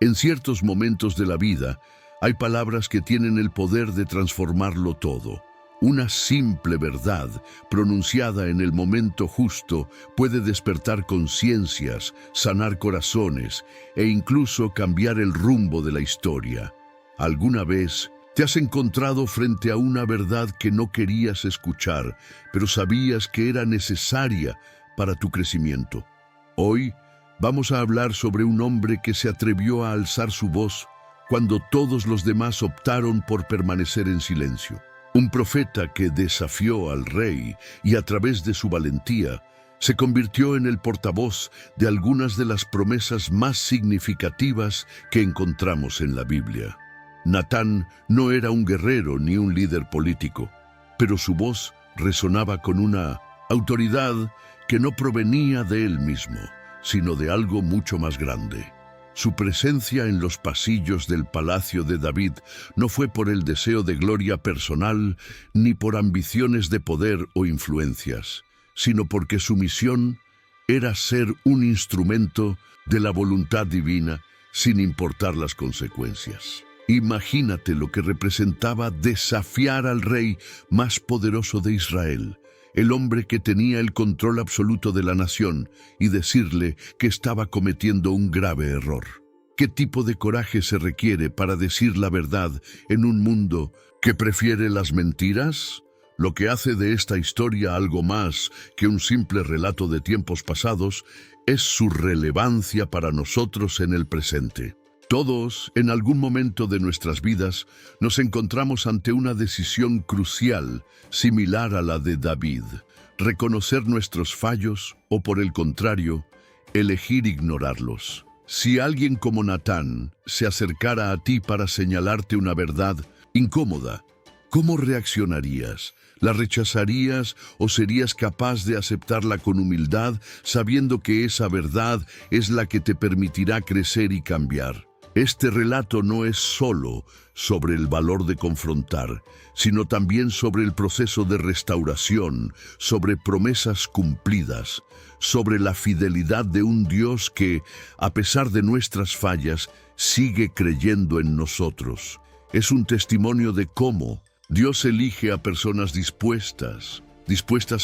En ciertos momentos de la vida, hay palabras que tienen el poder de transformarlo todo. Una simple verdad, pronunciada en el momento justo, puede despertar conciencias, sanar corazones e incluso cambiar el rumbo de la historia. ¿Alguna vez te has encontrado frente a una verdad que no querías escuchar, pero sabías que era necesaria para tu crecimiento? Hoy vamos a hablar sobre un hombre que se atrevió a alzar su voz cuando todos los demás optaron por permanecer en silencio. Un profeta que desafió al rey y a través de su valentía se convirtió en el portavoz de algunas de las promesas más significativas que encontramos en la Biblia. Natán no era un guerrero ni un líder político, pero su voz resonaba con una autoridad que no provenía de él mismo, sino de algo mucho más grande. Su presencia en los pasillos del palacio de David no fue por el deseo de gloria personal ni por ambiciones de poder o influencias, sino porque su misión era ser un instrumento de la voluntad divina sin importar las consecuencias. Imagínate lo que representaba desafiar al rey más poderoso de Israel, el hombre que tenía el control absoluto de la nación, y decirle que estaba cometiendo un grave error. ¿Qué tipo de coraje se requiere para decir la verdad en un mundo que prefiere las mentiras? Lo que hace de esta historia algo más que un simple relato de tiempos pasados es su relevancia para nosotros en el presente. Todos, en algún momento de nuestras vidas, nos encontramos ante una decisión crucial, similar a la de David: reconocer nuestros fallos o, por el contrario, elegir ignorarlos. Si alguien como Natán se acercara a ti para señalarte una verdad incómoda, ¿cómo reaccionarías? ¿La rechazarías o serías capaz de aceptarla con humildad, sabiendo que esa verdad es la que te permitirá crecer y cambiar? Este relato no es solo sobre el valor de confrontar, sino también sobre el proceso de restauración, sobre promesas cumplidas, sobre la fidelidad de un Dios que, a pesar de nuestras fallas, sigue creyendo en nosotros. Es un testimonio de cómo Dios elige a personas dispuestas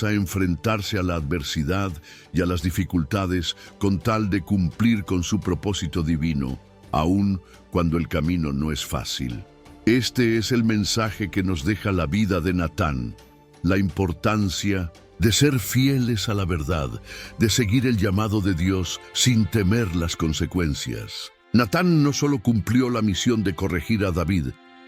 a enfrentarse a la adversidad y a las dificultades con tal de cumplir con su propósito divino, aun cuando el camino no es fácil. Este es el mensaje que nos deja la vida de Natán: la importancia de ser fieles a la verdad, de seguir el llamado de Dios sin temer las consecuencias. Natán no solo cumplió la misión de corregir a David,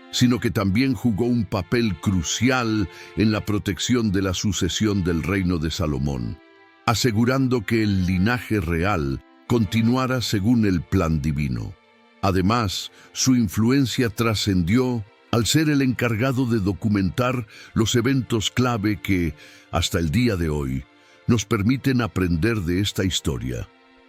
sino que también jugó un papel crucial en la protección de la sucesión del reino de Salomón, asegurando que el linaje real continuara según el plan divino. Además, su influencia trascendió al ser el encargado de documentar los eventos clave que, hasta el día de hoy, nos permiten aprender de esta historia.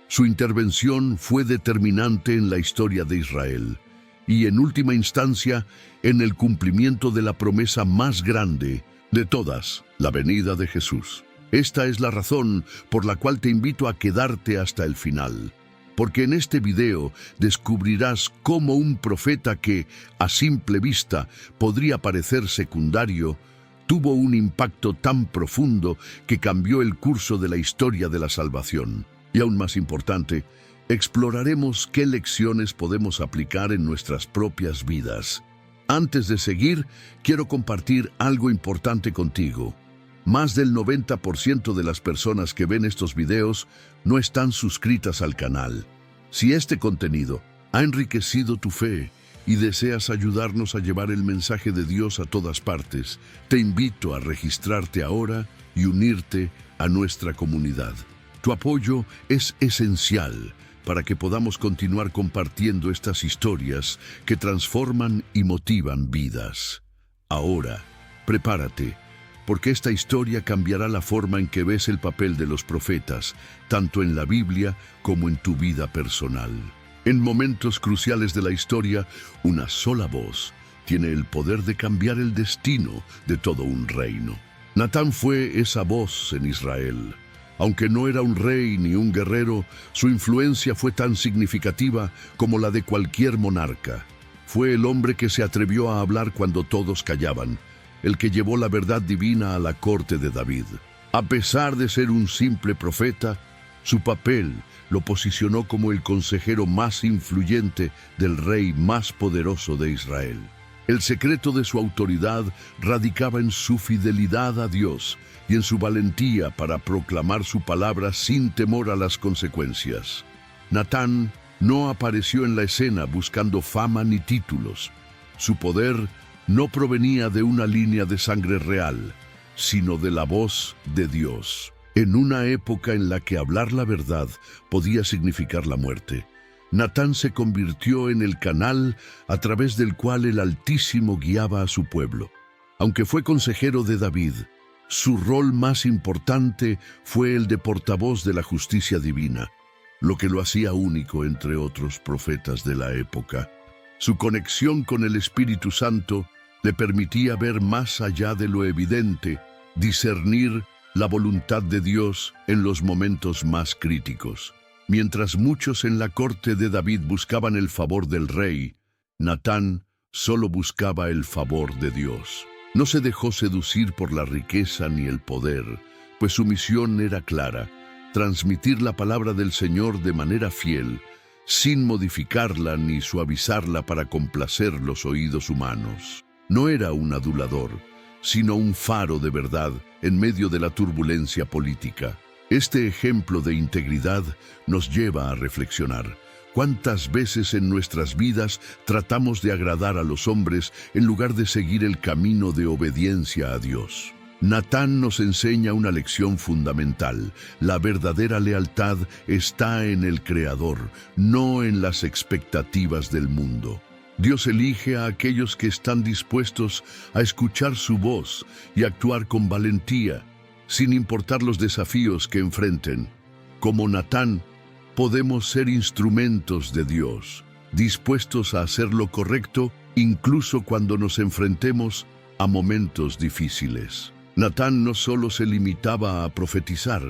Su intervención fue determinante en la historia de Israel y, en última instancia, en el cumplimiento de la promesa más grande de todas, la venida de Jesús. Esta es la razón por la cual te invito a quedarte hasta el final, porque en este video descubrirás cómo un profeta que, a simple vista, podría parecer secundario, tuvo un impacto tan profundo que cambió el curso de la historia de la salvación. Y aún más importante, exploraremos qué lecciones podemos aplicar en nuestras propias vidas. Antes de seguir, quiero compartir algo importante contigo. Más del 90% de las personas que ven estos videos no están suscritas al canal. Si este contenido ha enriquecido tu fe y deseas ayudarnos a llevar el mensaje de Dios a todas partes, te invito a registrarte ahora y unirte a nuestra comunidad. Tu apoyo es esencial para que podamos continuar compartiendo estas historias que transforman y motivan vidas. Ahora, prepárate, porque esta historia cambiará la forma en que ves el papel de los profetas, tanto en la Biblia como en tu vida personal. En momentos cruciales de la historia, una sola voz tiene el poder de cambiar el destino de todo un reino. Natán fue esa voz en Israel. Aunque no era un rey ni un guerrero, su influencia fue tan significativa como la de cualquier monarca. Fue el hombre que se atrevió a hablar cuando todos callaban, el que llevó la verdad divina a la corte de David. A pesar de ser un simple profeta, su papel lo posicionó como el consejero más influyente del rey más poderoso de Israel. El secreto de su autoridad radicaba en su fidelidad a Dios y en su valentía para proclamar su palabra sin temor a las consecuencias. Natán no apareció en la escena buscando fama ni títulos. Su poder no provenía de una línea de sangre real, sino de la voz de Dios. En una época en la que hablar la verdad podía significar la muerte, Natán se convirtió en el canal a través del cual el Altísimo guiaba a su pueblo. Aunque fue consejero de David, su rol más importante fue el de portavoz de la justicia divina, lo que lo hacía único entre otros profetas de la época. Su conexión con el Espíritu Santo le permitía ver más allá de lo evidente, discernir la voluntad de Dios en los momentos más críticos. Mientras muchos en la corte de David buscaban el favor del rey, Natán solo buscaba el favor de Dios. No se dejó seducir por la riqueza ni el poder, pues su misión era clara: transmitir la palabra del Señor de manera fiel, sin modificarla ni suavizarla para complacer los oídos humanos. No era un adulador, sino un faro de verdad en medio de la turbulencia política. Este ejemplo de integridad nos lleva a reflexionar. ¿Cuántas veces en nuestras vidas tratamos de agradar a los hombres en lugar de seguir el camino de obediencia a Dios? Natán nos enseña una lección fundamental. La verdadera lealtad está en el Creador, no en las expectativas del mundo. Dios elige a aquellos que están dispuestos a escuchar su voz y actuar con valentía, sin importar los desafíos que enfrenten. Como Natán, podemos ser instrumentos de Dios, dispuestos a hacer lo correcto incluso cuando nos enfrentemos a momentos difíciles. Natán no solo se limitaba a profetizar,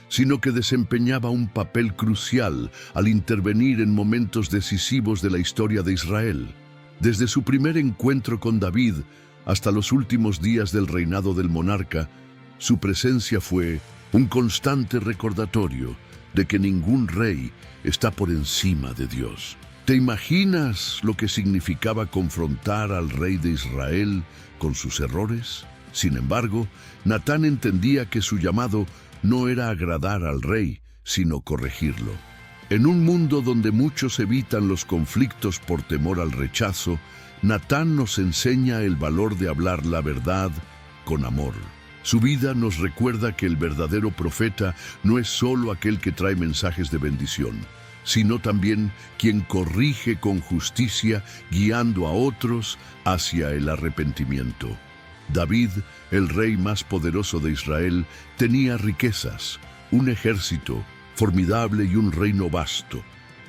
sino que desempeñaba un papel crucial al intervenir en momentos decisivos de la historia de Israel. Desde su primer encuentro con David hasta los últimos días del reinado del monarca, su presencia fue un constante recordatorio de que ningún rey está por encima de Dios. ¿Te imaginas lo que significaba confrontar al rey de Israel con sus errores? Sin embargo, Natán entendía que su llamado no era agradar al rey, sino corregirlo. En un mundo donde muchos evitan los conflictos por temor al rechazo, Natán nos enseña el valor de hablar la verdad con amor. Su vida nos recuerda que el verdadero profeta no es solo aquel que trae mensajes de bendición, sino también quien corrige con justicia, guiando a otros hacia el arrepentimiento. David, el rey más poderoso de Israel, tenía riquezas, un ejército formidable y un reino vasto,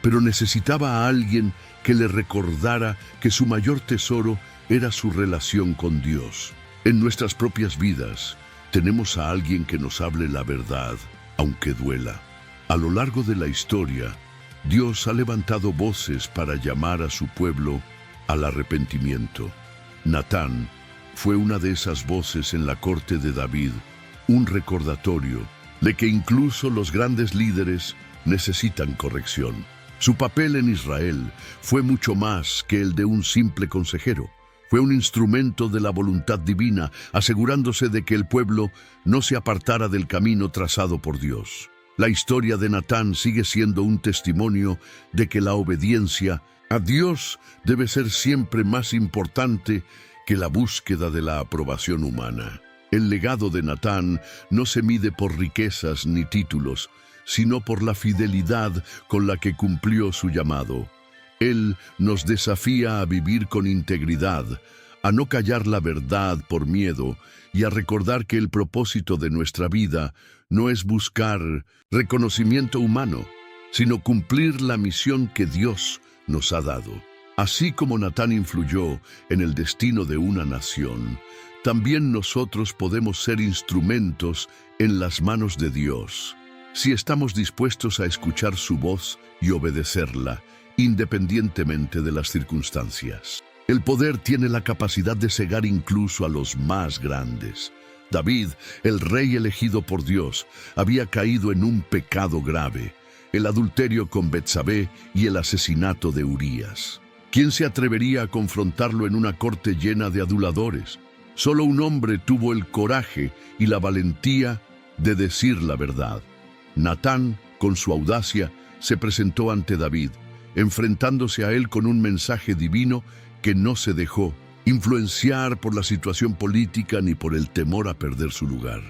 pero necesitaba a alguien que le recordara que su mayor tesoro era su relación con Dios. En nuestras propias vidas, tenemos a alguien que nos hable la verdad, aunque duela. A lo largo de la historia, Dios ha levantado voces para llamar a su pueblo al arrepentimiento. Natán fue una de esas voces en la corte de David, un recordatorio de que incluso los grandes líderes necesitan corrección. Su papel en Israel fue mucho más que el de un simple consejero. Fue un instrumento de la voluntad divina, asegurándose de que el pueblo no se apartara del camino trazado por Dios. La historia de Natán sigue siendo un testimonio de que la obediencia a Dios debe ser siempre más importante que la búsqueda de la aprobación humana. El legado de Natán no se mide por riquezas ni títulos, sino por la fidelidad con la que cumplió su llamado. Él nos desafía a vivir con integridad, a no callar la verdad por miedo y a recordar que el propósito de nuestra vida no es buscar reconocimiento humano, sino cumplir la misión que Dios nos ha dado. Así como Natán influyó en el destino de una nación, también nosotros podemos ser instrumentos en las manos de Dios. si estamos dispuestos a escuchar su voz y obedecerla, independientemente de las circunstancias. El poder tiene la capacidad de cegar incluso a los más grandes. David, el rey elegido por Dios, había caído en un pecado grave: el adulterio con Betsabé y el asesinato de Urías. ¿Quién se atrevería a confrontarlo en una corte llena de aduladores? Solo un hombre tuvo el coraje y la valentía de decir la verdad. Natán, con su audacia, se presentó ante David, enfrentándose a él con un mensaje divino que no se dejó influenciar por la situación política ni por el temor a perder su lugar.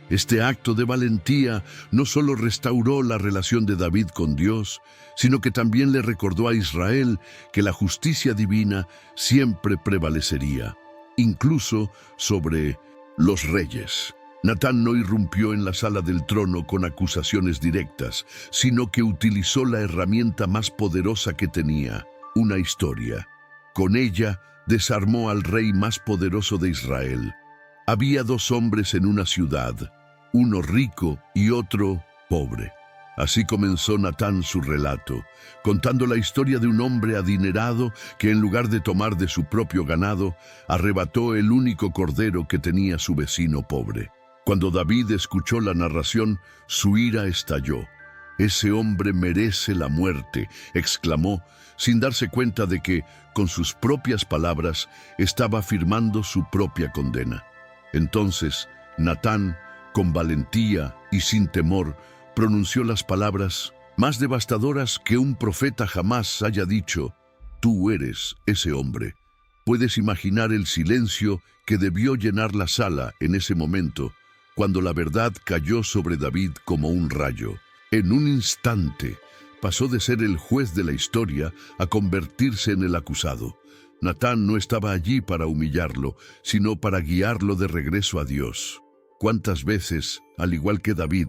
Este acto de valentía no solo restauró la relación de David con Dios, sino que también le recordó a Israel que la justicia divina siempre prevalecería, incluso sobre los reyes. Natán no irrumpió en la sala del trono con acusaciones directas, sino que utilizó la herramienta más poderosa que tenía: una historia. Con ella desarmó al rey más poderoso de Israel. Había dos hombres en una ciudad, uno rico y otro pobre. Así comenzó Natán su relato, contando la historia de un hombre adinerado que, en lugar de tomar de su propio ganado, arrebató el único cordero que tenía su vecino pobre. Cuando David escuchó la narración, su ira estalló. «Ese hombre merece la muerte», exclamó, sin darse cuenta de que, con sus propias palabras, estaba afirmando su propia condena. Entonces, Natán, con valentía y sin temor, pronunció las palabras más devastadoras que un profeta jamás haya dicho: «Tú eres ese hombre». Puedes imaginar el silencio que debió llenar la sala en ese momento, cuando la verdad cayó sobre David como un rayo. En un instante, pasó de ser el juez de la historia a convertirse en el acusado. Natán no estaba allí para humillarlo, sino para guiarlo de regreso a Dios. ¿Cuántas veces, al igual que David,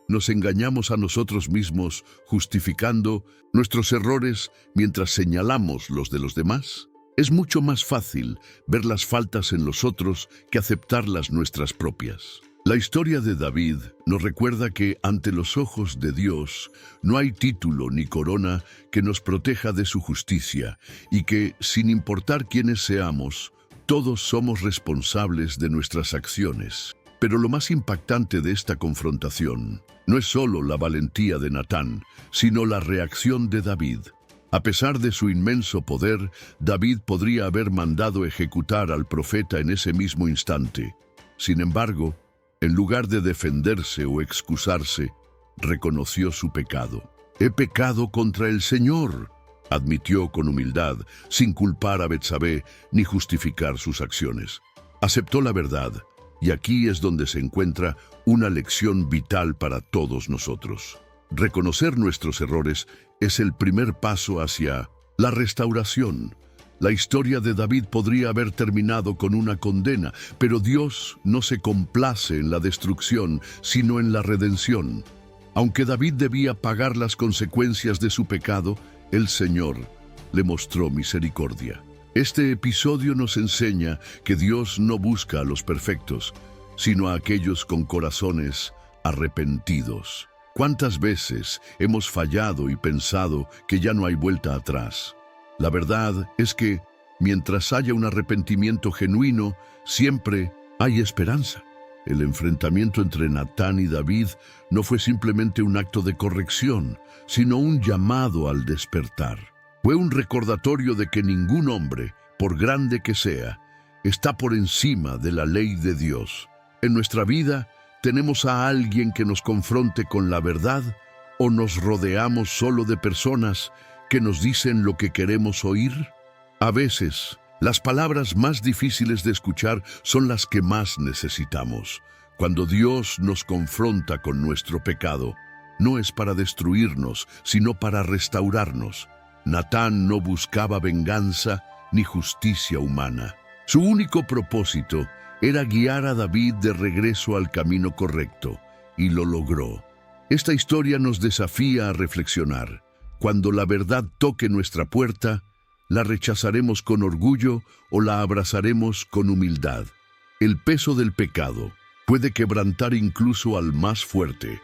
nos engañamos a nosotros mismos justificando nuestros errores mientras señalamos los de los demás? Es mucho más fácil ver las faltas en los otros que aceptar las nuestras propias. La historia de David nos recuerda que ante los ojos de Dios no hay título ni corona que nos proteja de su justicia, y que, sin importar quiénes seamos, todos somos responsables de nuestras acciones. Pero lo más impactante de esta confrontación no es solo la valentía de Natán, sino la reacción de David. A pesar de su inmenso poder, David podría haber mandado ejecutar al profeta en ese mismo instante. Sin embargo, en lugar de defenderse o excusarse, reconoció su pecado. «He pecado contra el Señor», admitió con humildad, sin culpar a Betsabé ni justificar sus acciones. Aceptó la verdad, y aquí es donde se encuentra una lección vital para todos nosotros. Reconocer nuestros errores es el primer paso hacia la restauración. La historia de David podría haber terminado con una condena, pero Dios no se complace en la destrucción, sino en la redención. Aunque David debía pagar las consecuencias de su pecado, el Señor le mostró misericordia. Este episodio nos enseña que Dios no busca a los perfectos, sino a aquellos con corazones arrepentidos. ¿Cuántas veces hemos fallado y pensado que ya no hay vuelta atrás? La verdad es que, mientras haya un arrepentimiento genuino, siempre hay esperanza. El enfrentamiento entre Natán y David no fue simplemente un acto de corrección, sino un llamado al despertar. Fue un recordatorio de que ningún hombre, por grande que sea, está por encima de la ley de Dios. En nuestra vida, ¿tenemos a alguien que nos confronte con la verdad, o nos rodeamos solo de personas que nos dicen lo que queremos oír? A veces, las palabras más difíciles de escuchar son las que más necesitamos. Cuando Dios nos confronta con nuestro pecado, no es para destruirnos, sino para restaurarnos. Natán no buscaba venganza ni justicia humana. Su único propósito era guiar a David de regreso al camino correcto, y lo logró. Esta historia nos desafía a reflexionar. Cuando la verdad toque nuestra puerta, ¿la rechazaremos con orgullo o la abrazaremos con humildad? El peso del pecado puede quebrantar incluso al más fuerte.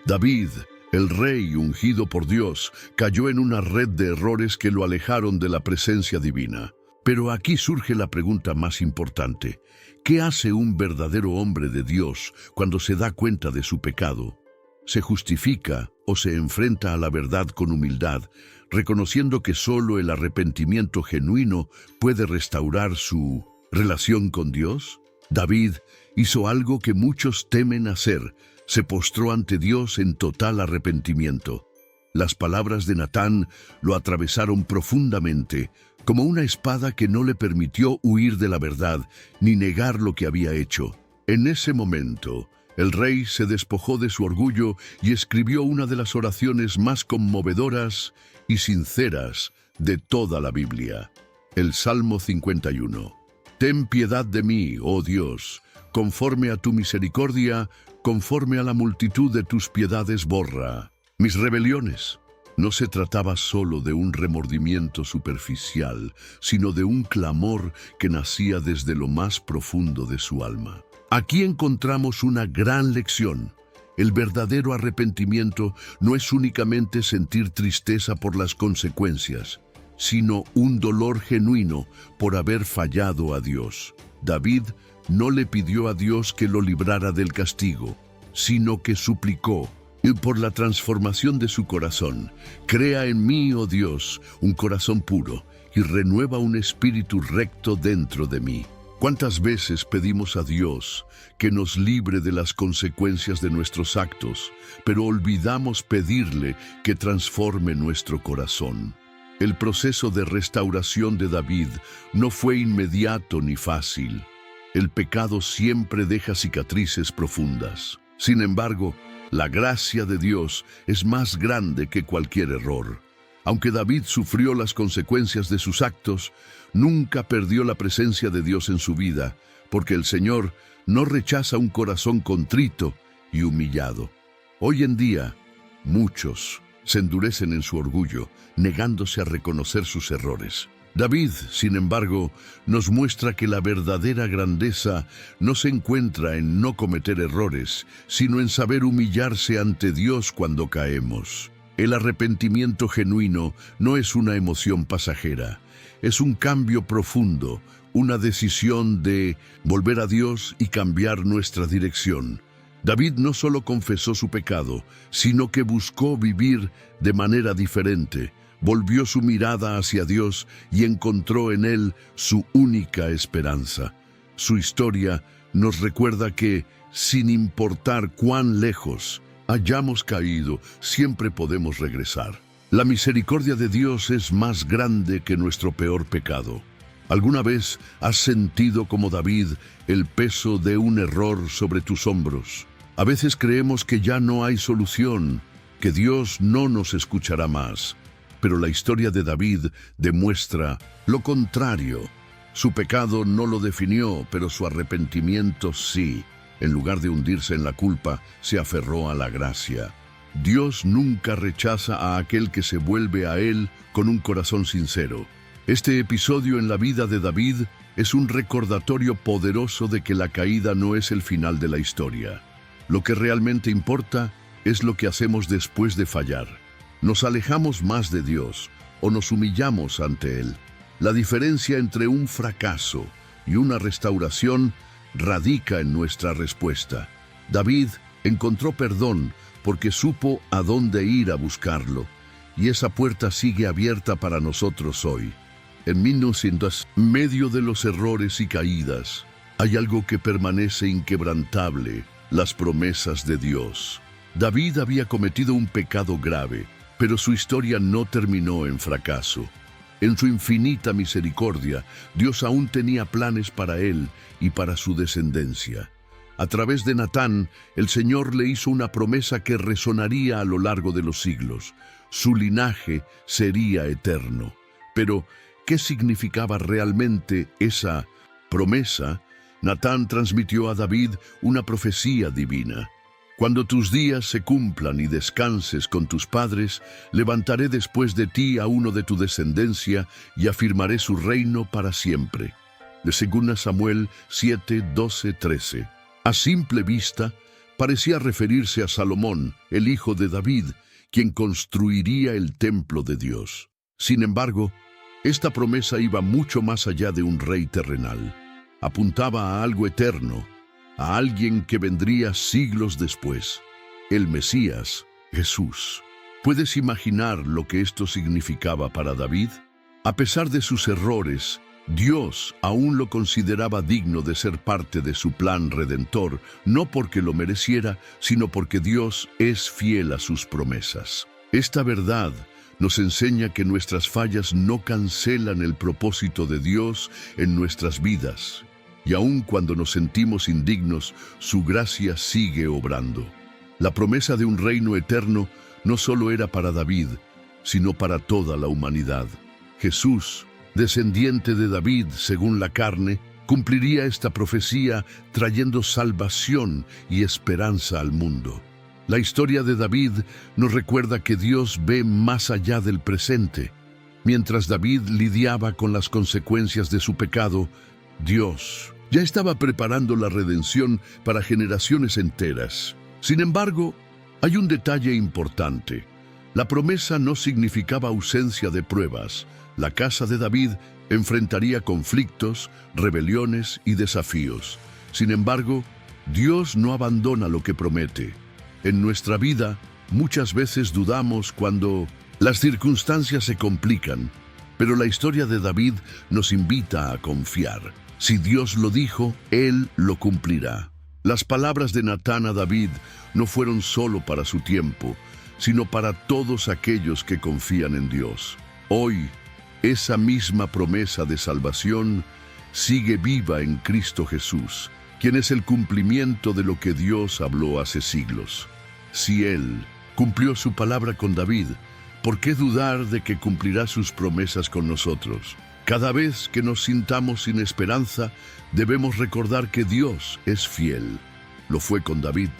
David, el rey ungido por Dios, cayó en una red de errores que lo alejaron de la presencia divina. Pero aquí surge la pregunta más importante. ¿Qué hace un verdadero hombre de Dios cuando se da cuenta de su pecado? ¿Se justifica o se enfrenta a la verdad con humildad, reconociendo que solo el arrepentimiento genuino puede restaurar su relación con Dios? David hizo algo que muchos temen hacer. Se postró ante Dios en total arrepentimiento. Las palabras de Natán lo atravesaron profundamente, como una espada que no le permitió huir de la verdad ni negar lo que había hecho. En ese momento, el rey se despojó de su orgullo y escribió una de las oraciones más conmovedoras y sinceras de toda la Biblia, el Salmo 51. Ten piedad de mí, oh Dios, conforme a tu misericordia, conforme a la multitud de tus piedades borra mis rebeliones. No se trataba solo de un remordimiento superficial, sino de un clamor que nacía desde lo más profundo de su alma. Aquí encontramos una gran lección. El verdadero arrepentimiento no es únicamente sentir tristeza por las consecuencias, sino un dolor genuino por haber fallado a Dios. David no le pidió a Dios que lo librara del castigo, sino que suplicó, y por la transformación de su corazón, crea en mí, oh Dios, un corazón puro, y renueva un espíritu recto dentro de mí. ¿Cuántas veces pedimos a Dios que nos libre de las consecuencias de nuestros actos, pero olvidamos pedirle que transforme nuestro corazón? El proceso de restauración de David no fue inmediato ni fácil. El pecado siempre deja cicatrices profundas. Sin embargo, la gracia de Dios es más grande que cualquier error. Aunque David sufrió las consecuencias de sus actos, nunca perdió la presencia de Dios en su vida, porque el Señor no rechaza un corazón contrito y humillado. Hoy en día, muchos se endurecen en su orgullo, negándose a reconocer sus errores. David, sin embargo, nos muestra que la verdadera grandeza no se encuentra en no cometer errores, sino en saber humillarse ante Dios cuando caemos. El arrepentimiento genuino no es una emoción pasajera, es un cambio profundo, una decisión de volver a Dios y cambiar nuestra dirección. David no solo confesó su pecado, sino que buscó vivir de manera diferente. Volvió su mirada hacia Dios y encontró en Él su única esperanza. Su historia nos recuerda que, sin importar cuán lejos hayamos caído, siempre podemos regresar. La misericordia de Dios es más grande que nuestro peor pecado. ¿Alguna vez has sentido como David el peso de un error sobre tus hombros? A veces creemos que ya no hay solución, que Dios no nos escuchará más. Pero la historia de David demuestra lo contrario. Su pecado no lo definió, pero su arrepentimiento sí. En lugar de hundirse en la culpa, se aferró a la gracia. Dios nunca rechaza a aquel que se vuelve a Él con un corazón sincero. Este episodio en la vida de David es un recordatorio poderoso de que la caída no es el final de la historia. Lo que realmente importa es lo que hacemos después de fallar. ¿Nos alejamos más de Dios o nos humillamos ante Él? La diferencia entre un fracaso y una restauración radica en nuestra respuesta. David encontró perdón porque supo a dónde ir a buscarlo, y esa puerta sigue abierta para nosotros hoy. En medio de los errores y caídas, hay algo que permanece inquebrantable: las promesas de Dios. David había cometido un pecado grave, pero su historia no terminó en fracaso. En su infinita misericordia, Dios aún tenía planes para él y para su descendencia. A través de Natán, el Señor le hizo una promesa que resonaría a lo largo de los siglos. Su linaje sería eterno. Pero, ¿qué significaba realmente esa promesa? Natán transmitió a David una profecía divina. Cuando tus días se cumplan y descanses con tus padres, levantaré después de ti a uno de tu descendencia y afirmaré su reino para siempre. De 2 Samuel 7, 12, 13. A simple vista, parecía referirse a Salomón, el hijo de David, quien construiría el templo de Dios. Sin embargo, esta promesa iba mucho más allá de un rey terrenal. Apuntaba a algo eterno, a alguien que vendría siglos después, el Mesías, Jesús. ¿Puedes imaginar lo que esto significaba para David? A pesar de sus errores, Dios aún lo consideraba digno de ser parte de su plan redentor, no porque lo mereciera, sino porque Dios es fiel a sus promesas. Esta verdad nos enseña que nuestras fallas no cancelan el propósito de Dios en nuestras vidas, y aun cuando nos sentimos indignos, su gracia sigue obrando. La promesa de un reino eterno no solo era para David, sino para toda la humanidad. Jesús, descendiente de David según la carne, cumpliría esta profecía trayendo salvación y esperanza al mundo. La historia de David nos recuerda que Dios ve más allá del presente. Mientras David lidiaba con las consecuencias de su pecado, Dios ya estaba preparando la redención para generaciones enteras. Sin embargo, hay un detalle importante. La promesa no significaba ausencia de pruebas. La casa de David enfrentaría conflictos, rebeliones y desafíos. Sin embargo, Dios no abandona lo que promete. En nuestra vida, muchas veces dudamos cuando las circunstancias se complican, pero la historia de David nos invita a confiar. Si Dios lo dijo, Él lo cumplirá. Las palabras de Natán a David no fueron solo para su tiempo, sino para todos aquellos que confían en Dios. Hoy, esa misma promesa de salvación sigue viva en Cristo Jesús, quien es el cumplimiento de lo que Dios habló hace siglos. Si Él cumplió su palabra con David, ¿por qué dudar de que cumplirá sus promesas con nosotros? Cada vez que nos sintamos sin esperanza, debemos recordar que Dios es fiel. Lo fue con David,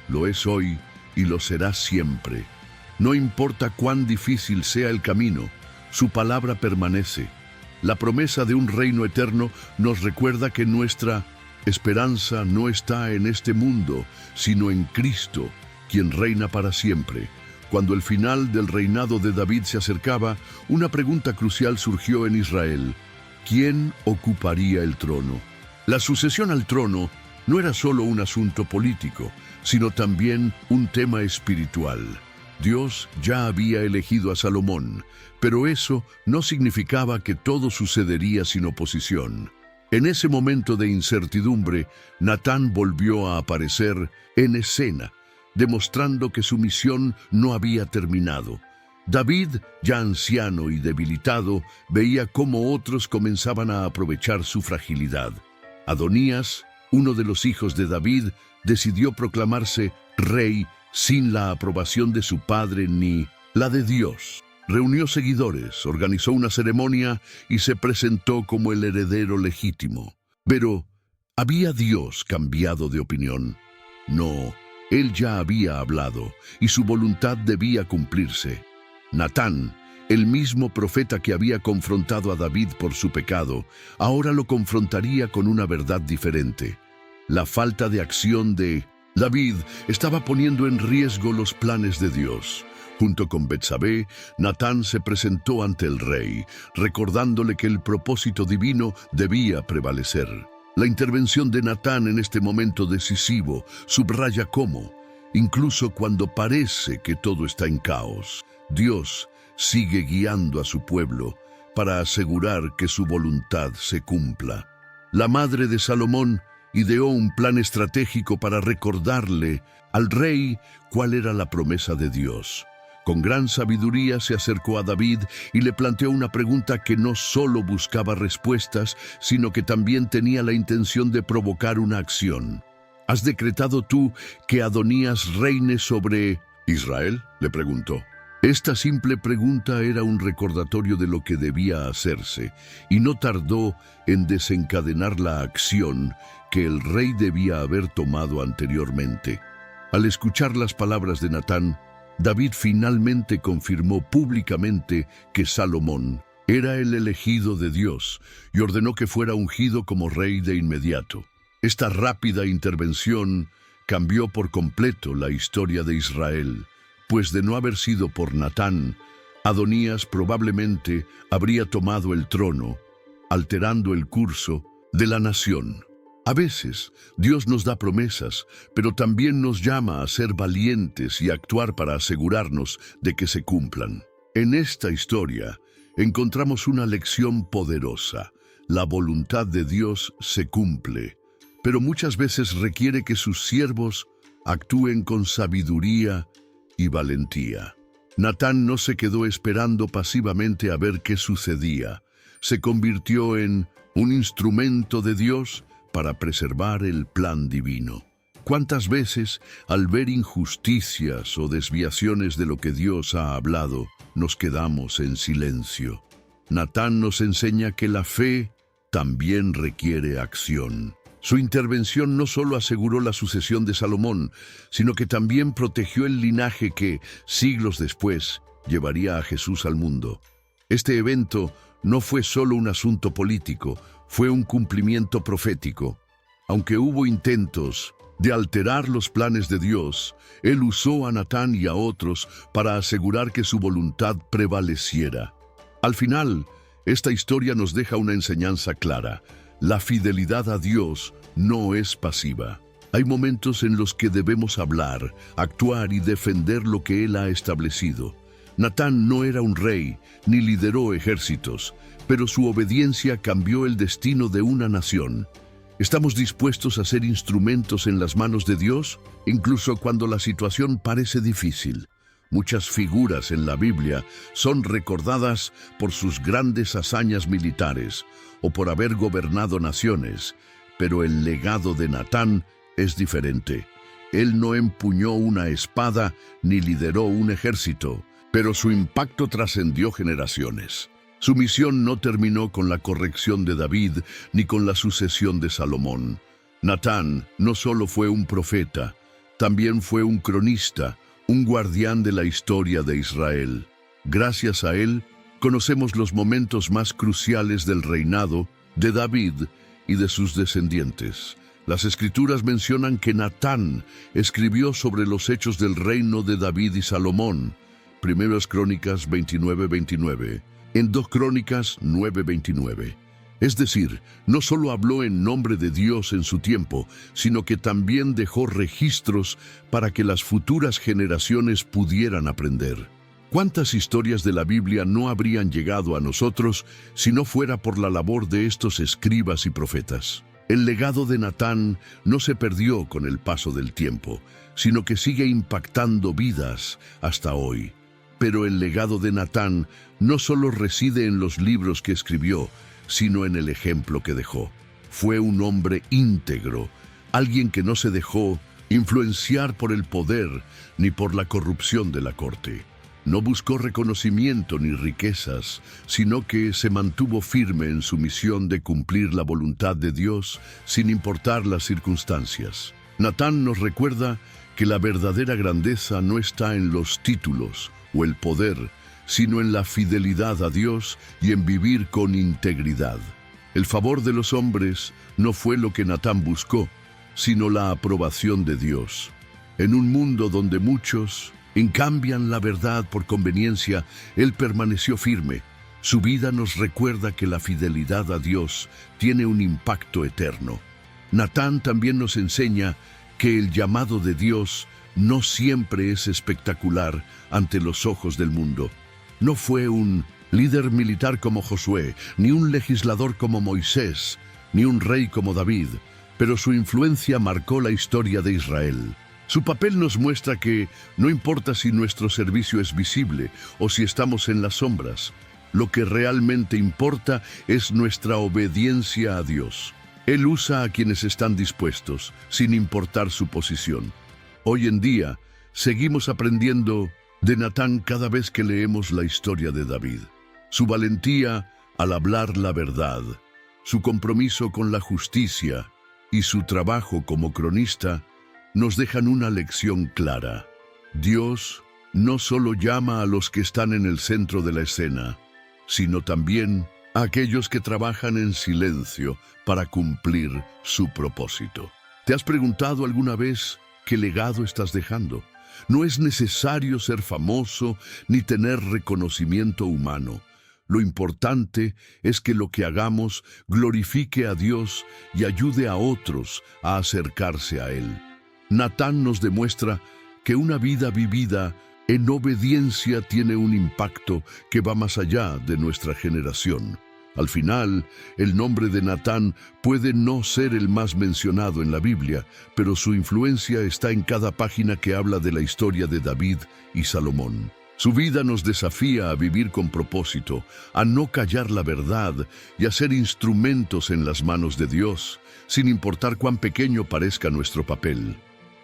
lo es hoy y lo será siempre. No importa cuán difícil sea el camino, su palabra permanece. La promesa de un reino eterno nos recuerda que nuestra esperanza no está en este mundo, sino en Cristo, quien reina para siempre. Cuando el final del reinado de David se acercaba, una pregunta crucial surgió en Israel: ¿quién ocuparía el trono? La sucesión al trono no era solo un asunto político, sino también un tema espiritual. Dios ya había elegido a Salomón, pero eso no significaba que todo sucedería sin oposición. En ese momento de incertidumbre, Natán volvió a aparecer en escena, demostrando que su misión no había terminado. David, ya anciano y debilitado, veía cómo otros comenzaban a aprovechar su fragilidad. Adonías, uno de los hijos de David, decidió proclamarse rey sin la aprobación de su padre ni la de Dios. Reunió seguidores, organizó una ceremonia y se presentó como el heredero legítimo. Pero, ¿había Dios cambiado de opinión? No. Él ya había hablado, y su voluntad debía cumplirse. Natán, el mismo profeta que había confrontado a David por su pecado, ahora lo confrontaría con una verdad diferente. La falta de acción de David estaba poniendo en riesgo los planes de Dios. Junto con Betsabé, Natán se presentó ante el rey, recordándole que el propósito divino debía prevalecer. La intervención de Natán en este momento decisivo subraya cómo, incluso cuando parece que todo está en caos, Dios sigue guiando a su pueblo para asegurar que su voluntad se cumpla. La madre de Salomón ideó un plan estratégico para recordarle al rey cuál era la promesa de Dios. Con gran sabiduría se acercó a David y le planteó una pregunta que no solo buscaba respuestas, sino que también tenía la intención de provocar una acción. ¿Has decretado tú que Adonías reine sobre Israel?, le preguntó. Esta simple pregunta era un recordatorio de lo que debía hacerse, y no tardó en desencadenar la acción que el rey debía haber tomado anteriormente. Al escuchar las palabras de Natán, David finalmente confirmó públicamente que Salomón era el elegido de Dios y ordenó que fuera ungido como rey de inmediato. Esta rápida intervención cambió por completo la historia de Israel, pues de no haber sido por Natán, Adonías probablemente habría tomado el trono, alterando el curso de la nación. A veces, Dios nos da promesas, pero también nos llama a ser valientes y actuar para asegurarnos de que se cumplan. En esta historia, encontramos una lección poderosa. La voluntad de Dios se cumple, pero muchas veces requiere que sus siervos actúen con sabiduría y valentía. Natán no se quedó esperando pasivamente a ver qué sucedía. Se convirtió en un instrumento de Dios para preservar el plan divino. ¿Cuántas veces, al ver injusticias o desviaciones de lo que Dios ha hablado, nos quedamos en silencio? Natán nos enseña que la fe también requiere acción. Su intervención no solo aseguró la sucesión de Salomón, sino que también protegió el linaje que, siglos después, llevaría a Jesús al mundo. Este evento no fue solo un asunto político, fue un cumplimiento profético. Aunque hubo intentos de alterar los planes de Dios, Él usó a Natán y a otros para asegurar que su voluntad prevaleciera. Al final, esta historia nos deja una enseñanza clara. La fidelidad a Dios no es pasiva. Hay momentos en los que debemos hablar, actuar y defender lo que Él ha establecido. Natán no era un rey, ni lideró ejércitos, pero su obediencia cambió el destino de una nación. ¿Estamos dispuestos a ser instrumentos en las manos de Dios, incluso cuando la situación parece difícil? Muchas figuras en la Biblia son recordadas por sus grandes hazañas militares o por haber gobernado naciones, pero el legado de Natán es diferente. Él no empuñó una espada ni lideró un ejército, pero su impacto trascendió generaciones. Su misión no terminó con la corrección de David ni con la sucesión de Salomón. Natán no solo fue un profeta, también fue un cronista, un guardián de la historia de Israel. Gracias a él, conocemos los momentos más cruciales del reinado de David y de sus descendientes. Las Escrituras mencionan que Natán escribió sobre los hechos del reino de David y Salomón. Primeras Crónicas 29:29. En 2 Crónicas 9:29. Es decir, no solo habló en nombre de Dios en su tiempo, sino que también dejó registros para que las futuras generaciones pudieran aprender. ¿Cuántas historias de la Biblia no habrían llegado a nosotros si no fuera por la labor de estos escribas y profetas? El legado de Natán no se perdió con el paso del tiempo, sino que sigue impactando vidas hasta hoy. Pero el legado de Natán no solo reside en los libros que escribió, sino en el ejemplo que dejó. Fue un hombre íntegro, alguien que no se dejó influenciar por el poder ni por la corrupción de la corte. No buscó reconocimiento ni riquezas, sino que se mantuvo firme en su misión de cumplir la voluntad de Dios sin importar las circunstancias. Natán nos recuerda que la verdadera grandeza no está en los títulos o el poder, sino en la fidelidad a Dios y en vivir con integridad. El favor de los hombres no fue lo que Natán buscó, sino la aprobación de Dios. En un mundo donde muchos cambian la verdad por conveniencia, él permaneció firme. Su vida nos recuerda que la fidelidad a Dios tiene un impacto eterno. Natán también nos enseña que el llamado de Dios no siempre es espectacular ante los ojos del mundo. No fue un líder militar como Josué, ni un legislador como Moisés, ni un rey como David, pero su influencia marcó la historia de Israel. Su papel nos muestra que no importa si nuestro servicio es visible o si estamos en las sombras, lo que realmente importa es nuestra obediencia a Dios. Él usa a quienes están dispuestos, sin importar su posición. Hoy en día, seguimos aprendiendo de Natán cada vez que leemos la historia de David. Su valentía al hablar la verdad, su compromiso con la justicia y su trabajo como cronista nos dejan una lección clara. Dios no solo llama a los que están en el centro de la escena, sino también a aquellos que trabajan en silencio para cumplir su propósito. ¿Te has preguntado alguna vez ¿Qué legado estás dejando? No es necesario ser famoso ni tener reconocimiento humano. Lo importante es que lo que hagamos glorifique a Dios y ayude a otros a acercarse a Él. Natán nos demuestra que una vida vivida en obediencia tiene un impacto que va más allá de nuestra generación. Al final, el nombre de Natán puede no ser el más mencionado en la Biblia, pero su influencia está en cada página que habla de la historia de David y Salomón. Su vida nos desafía a vivir con propósito, a no callar la verdad y a ser instrumentos en las manos de Dios, sin importar cuán pequeño parezca nuestro papel.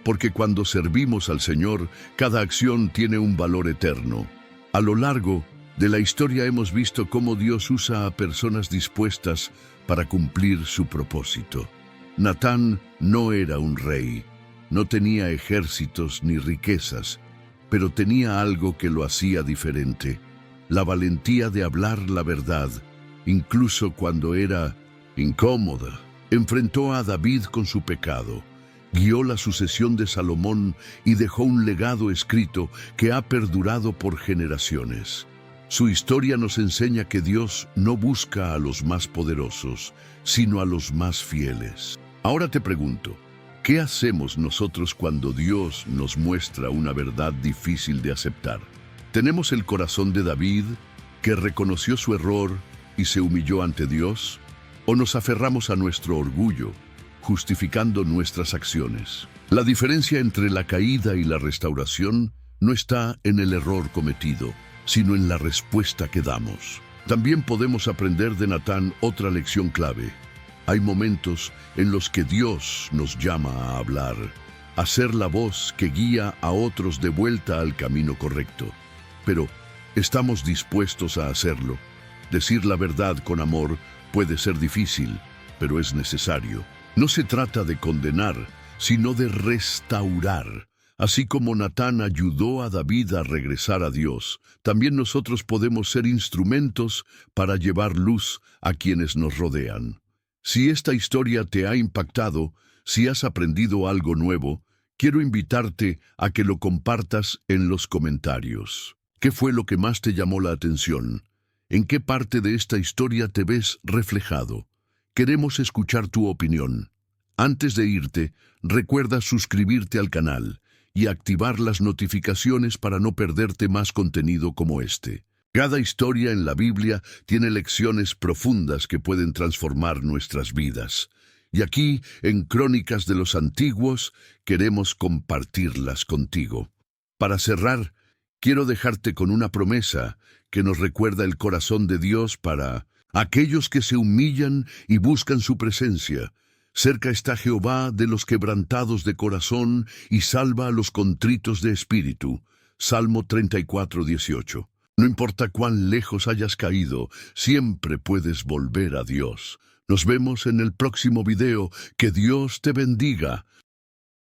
Porque cuando servimos al Señor, cada acción tiene un valor eterno. A lo largo de la historia hemos visto cómo Dios usa a personas dispuestas para cumplir su propósito. Natán no era un rey, no tenía ejércitos ni riquezas, pero tenía algo que lo hacía diferente: la valentía de hablar la verdad, incluso cuando era incómoda. Enfrentó a David con su pecado, guió la sucesión de Salomón y dejó un legado escrito que ha perdurado por generaciones. Su historia nos enseña que Dios no busca a los más poderosos, sino a los más fieles. Ahora te pregunto, ¿qué hacemos nosotros cuando Dios nos muestra una verdad difícil de aceptar? ¿Tenemos el corazón de David, que reconoció su error y se humilló ante Dios? ¿O nos aferramos a nuestro orgullo, justificando nuestras acciones? La diferencia entre la caída y la restauración no está en el error cometido, sino en la respuesta que damos. También podemos aprender de Natán otra lección clave. Hay momentos en los que Dios nos llama a hablar, a ser la voz que guía a otros de vuelta al camino correcto. Pero, ¿estamos dispuestos a hacerlo? Decir la verdad con amor puede ser difícil, pero es necesario. No se trata de condenar, sino de restaurar. Así como Natán ayudó a David a regresar a Dios, también nosotros podemos ser instrumentos para llevar luz a quienes nos rodean. Si esta historia te ha impactado, si has aprendido algo nuevo, quiero invitarte a que lo compartas en los comentarios. ¿Qué fue lo que más te llamó la atención? ¿En qué parte de esta historia te ves reflejado? Queremos escuchar tu opinión. Antes de irte, recuerda suscribirte al canal y activar las notificaciones para no perderte más contenido como este. Cada historia en la Biblia tiene lecciones profundas que pueden transformar nuestras vidas. Y aquí, en Crónicas de los Antiguos, queremos compartirlas contigo. Para cerrar, quiero dejarte con una promesa que nos recuerda el corazón de Dios para aquellos que se humillan y buscan su presencia. Cerca está Jehová de los quebrantados de corazón y salva a los contritos de espíritu. Salmo 34:18. No importa cuán lejos hayas caído, siempre puedes volver a Dios. Nos vemos en el próximo video. Que Dios te bendiga.